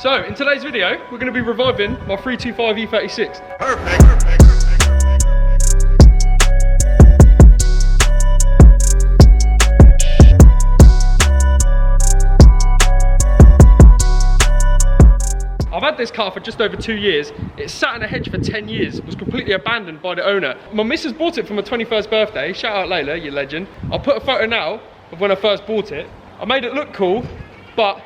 So, in today's video, we're going to be reviving my 325 E36. Perfect. I've had this car for just over 2 years. It sat in a hedge for 10 years. It was completely abandoned by the owner. My missus bought it for my 21st birthday. Shout out Layla, you legend. I'll put a photo now of when I first bought it. I made it look cool, but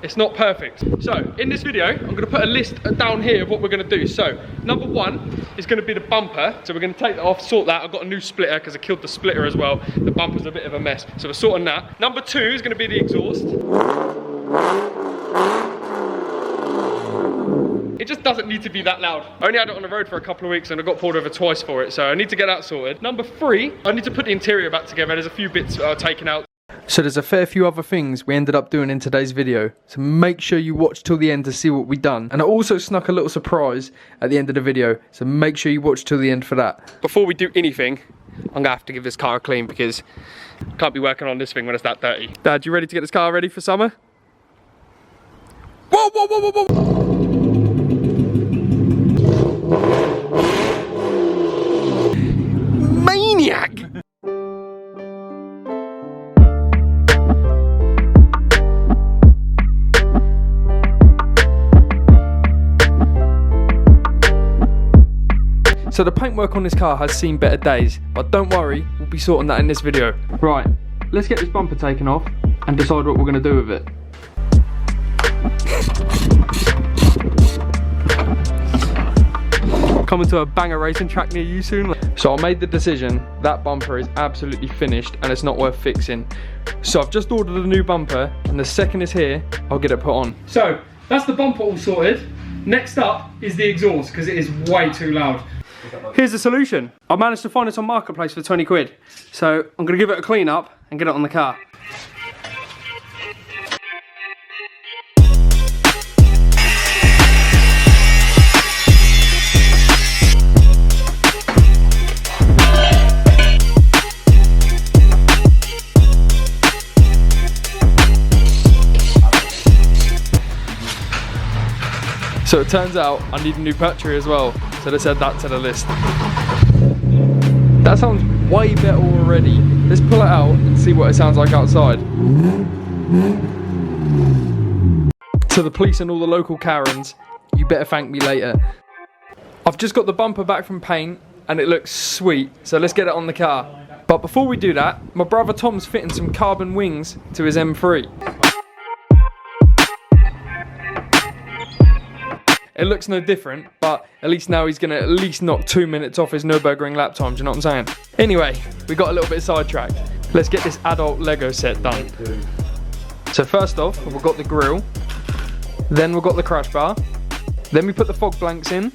it's not perfect. So, in this video, I'm gonna put a list down here of what we're gonna do. So, number one is gonna be the bumper. So we're gonna take that off, sort that. I've got a new splitter because I killed the splitter as well. The bumper's a bit of a mess. So we're sorting that. Number two is gonna be the exhaust. It just doesn't need to be that loud. I only had it on the road for a couple of weeks and I got pulled over twice for it, so I need to get that sorted. Number three, I need to put the interior back together. There's a few bits taken out. So there's a fair few other things we ended up doing in today's video, so make sure you watch till the end to see what we done. And I also snuck a little surprise at the end of the video, so make sure you watch till the end for that. Before we do anything, I'm gonna have to give this car a clean because I can't be working on this thing when it's that dirty. Dad, you ready to get this car ready for summer? Whoa, whoa, whoa, whoa, whoa! Maniac! So the paintwork on this car has seen better days, but don't worry, we'll be sorting that in this video. Right, let's get this bumper taken off and decide what we're going to do with it. Coming to a banger racing track near you soon. So I made the decision, that bumper is absolutely finished and it's not worth fixing. So I've just ordered a new bumper and the second it's here, I'll get it put on. So, that's the bumper all sorted. Next up is the exhaust because it is way too loud. Here's the solution. I managed to find this on Marketplace for 20 quid. So I'm gonna give it a clean up and get it on the car. So it turns out I need a new battery as well, so let's add that to the list. That sounds way better already. Let's pull it out and see what it sounds like outside. To the police and all the local Karens, you better thank me later. I've just got the bumper back from paint and it looks sweet, so let's get it on the car. But before we do that, my brother Tom's fitting some carbon wings to his M3. It looks no different, but at least now he's gonna at least knock 2 minutes off his Nürburgring lap time, do you know what I'm saying? Anyway, we got a little bit sidetracked. Let's get this adult Lego set done. So first off, we've got the grille, then we've got the crash bar, then we put the fog blanks in,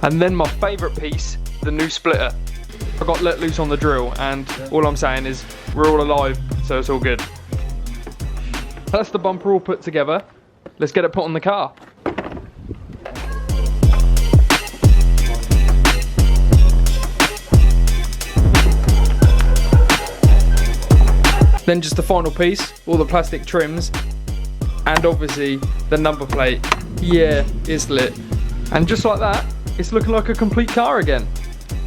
and then my favourite piece, the new splitter. I got let loose on the drill, and all I'm saying is we're all alive, so it's all good. That's the bumper all put together. Let's get it put on the car. Then just the final piece, all the plastic trims, and obviously the number plate. Yeah, it's lit. And just like that, it's looking like a complete car again.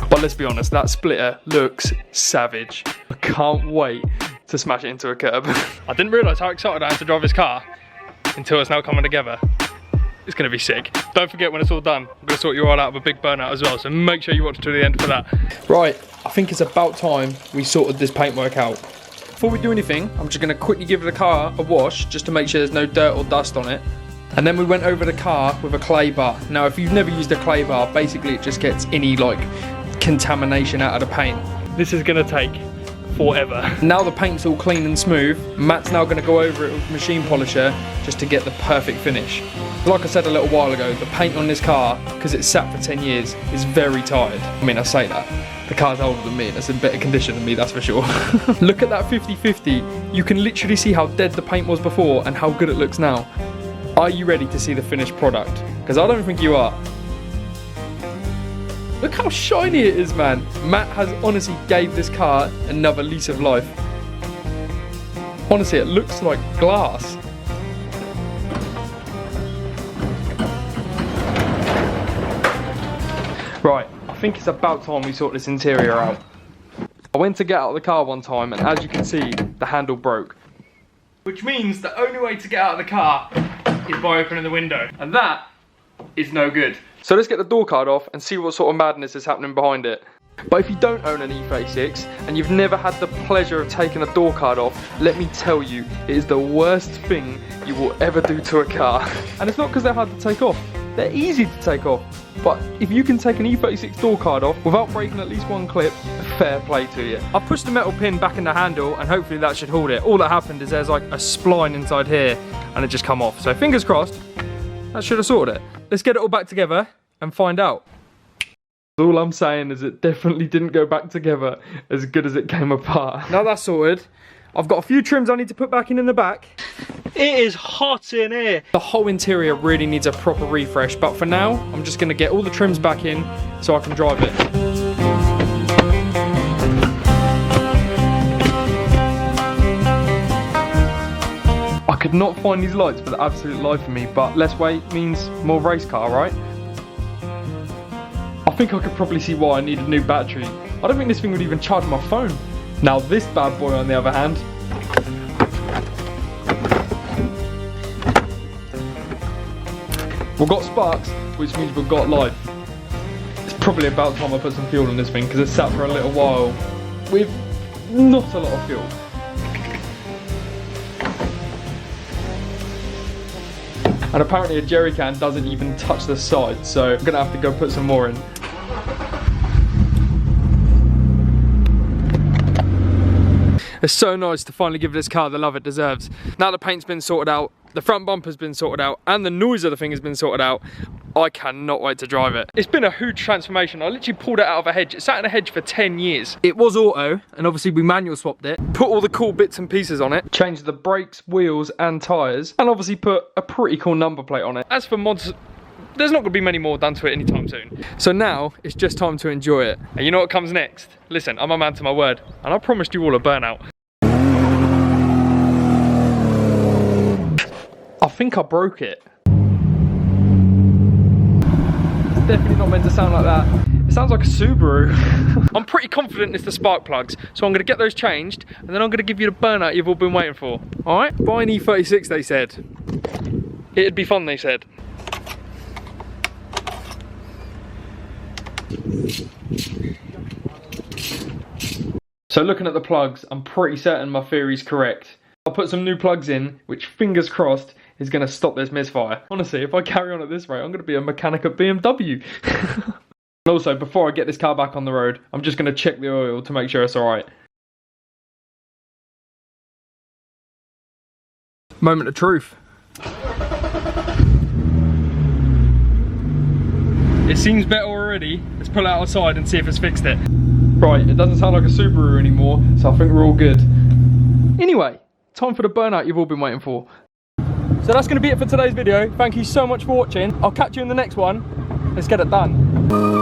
But let's be honest, that splitter looks savage. I can't wait to smash it into a curb. I didn't realise how excited I had to drive this car until it's now coming together. It's gonna be sick. Don't forget when it's all done, I'm gonna sort you all out with a big burnout as well, so make sure you watch to the end for that. Right, I think it's about time we sorted this paintwork out. Before we do anything, I'm just going to quickly give the car a wash just to make sure there's no dirt or dust on it. And then we went over the car with a clay bar. Now if you've never used a clay bar, basically it just gets any like contamination out of the paint. This is going to take forever. Now the paint's all clean and smooth, Matt's now going to go over it with machine polisher just to get the perfect finish. Like I said a little while ago, the paint on this car, because it's sat for 10 years, is very tired. I mean, I say that. The car's older than me and it's in better condition than me, that's for sure. Look at that 50-50. You can literally see how dead the paint was before and how good it looks now. Are you ready to see the finished product? Because I don't think you are. Look how shiny it is, man. Matt has honestly gave this car another lease of life. Honestly, it looks like glass. Right, I think it's about time we sort this interior out. I went to get out of the car one time and as you can see, the handle broke. Which means the only way to get out of the car is by opening the window. And that is no good. So let's get the door card off and see what sort of madness is happening behind it. But if you don't own an E36 and you've never had the pleasure of taking a door card off, let me tell you, it is the worst thing you will ever do to a car. And it's not because they're hard to take off. They're easy to take off. But if you can take an E36 door card off without breaking at least one clip, fair play to you. I've pushed the metal pin back in the handle and hopefully that should hold it. All that happened is there's like a spline inside here and it just come off. So fingers crossed, that should have sorted it. Let's get it all back together and find out. All I'm saying is it definitely didn't go back together as good as it came apart. Now that's sorted, I've got a few trims I need to put back in the back. It is hot in here. The whole interior really needs a proper refresh, but for now, I'm just gonna get all the trims back in so I can drive it. I could not find these lights for the absolute life of me, but less weight means more race car, right? I think I could probably see why I need a new battery. I don't think this thing would even charge my phone. Now this bad boy on the other hand, we've got sparks, which means we've got life. It's probably about time I put some fuel in this thing because it's sat for a little while with not a lot of fuel. And apparently a jerry can doesn't even touch the side, so I'm gonna have to go put some more in. It's so nice to finally give this car the love it deserves. Now the paint's been sorted out, the front bumper's been sorted out, and the noise of the thing has been sorted out, I cannot wait to drive it. It's been a huge transformation. I literally pulled it out of a hedge. It sat in a hedge for 10 years. It was auto, and obviously we manual swapped it. Put all the cool bits and pieces on it. Changed the brakes, wheels, and tyres. And obviously put a pretty cool number plate on it. As for mods, there's not gonna be many more done to it anytime soon. So now, it's just time to enjoy it. And you know what comes next? Listen, I'm a man to my word, and I promised you all a burnout. I think I broke it. It's definitely not meant to sound like that. It sounds like a Subaru. I'm pretty confident it's the spark plugs, so I'm gonna get those changed, and then I'm gonna give you the burnout you've all been waiting for. All right, buy an E36, they said. It'd be fun, they said. So looking at the plugs, I'm pretty certain my theory's correct. I'll put some new plugs in, which fingers crossed is going to stop this misfire. Honestly, if I carry on at this rate, I'm going to be a mechanic at BMW. And also, before I get this car back on the road, I'm just going to check the oil to make sure it's alright. Moment of truth. It seems better already. Let's pull it outside and see if it's fixed it. Right, it doesn't sound like a Subaru anymore, so I think we're all good. Anyway, time for the burnout you've all been waiting for. So that's going to be it for today's video. Thank you so much for watching. I'll catch you in the next one. Let's get it done.